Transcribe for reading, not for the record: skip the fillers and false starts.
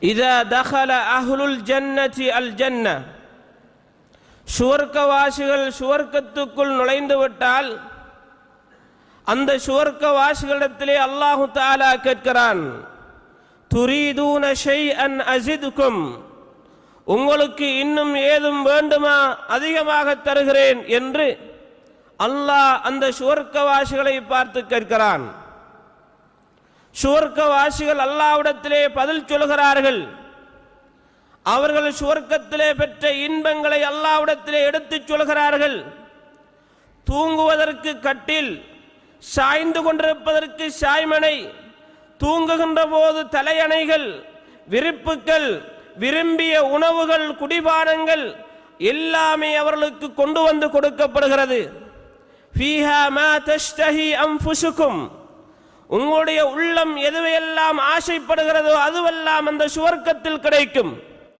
இதா தஹல அஹ்லுல் ஜன்னதி அல் ஜன்ன, சுவர்க்கவாசிகள் சுவர்க்கத்துக்குள் நுழைந்து விட்டால் அந்த சுவர்க்கவாசிகளிடத்திலே அல்லாஹு தஆலா கேட்கிறான், துரீதூன ஷைஅன் அஸிதுக்கும், உங்களுக்கு இன்னும் ஏதும் வேண்டுமா, அதிகமாக தருகிறேன் என்று அல்லாஹ் அந்த சுவர்க்கவாசிகளை பார்த்து கேட்கிறான். சுவர்க்கவாசிகள் அல்லாஹ்விடத்திலே பதில் சொல்கிறார்கள். அவர்கள் சுவர்க்கத்திலே பெற்ற இன்பங்களை அல்லாஹ்விடத்திலே எடுத்துச் சொல்கிறார்கள். தூங்குவதற்கு கட்டில், சாய்ந்து கொண்டிருப்பதற்கு சாய்மனை, தூங்குகின்ற போது தலையணைகள், விரிப்புகள், விரும்பிய உணவுகள், குடிபானங்கள் எல்லாமே அவர்களுக்கு கொண்டு வந்து கொடுக்கப்படுகிறது. ஃபீஹா மா தஷ்தஹி அன்ஃபுசுக்கும், உங்களுடைய உள்ளம் எதுவையெல்லாம் ஆசைப்படுகிறதோ அதுவெல்லாம் அந்த சுவர்க்கத்தில் கிடைக்கும்.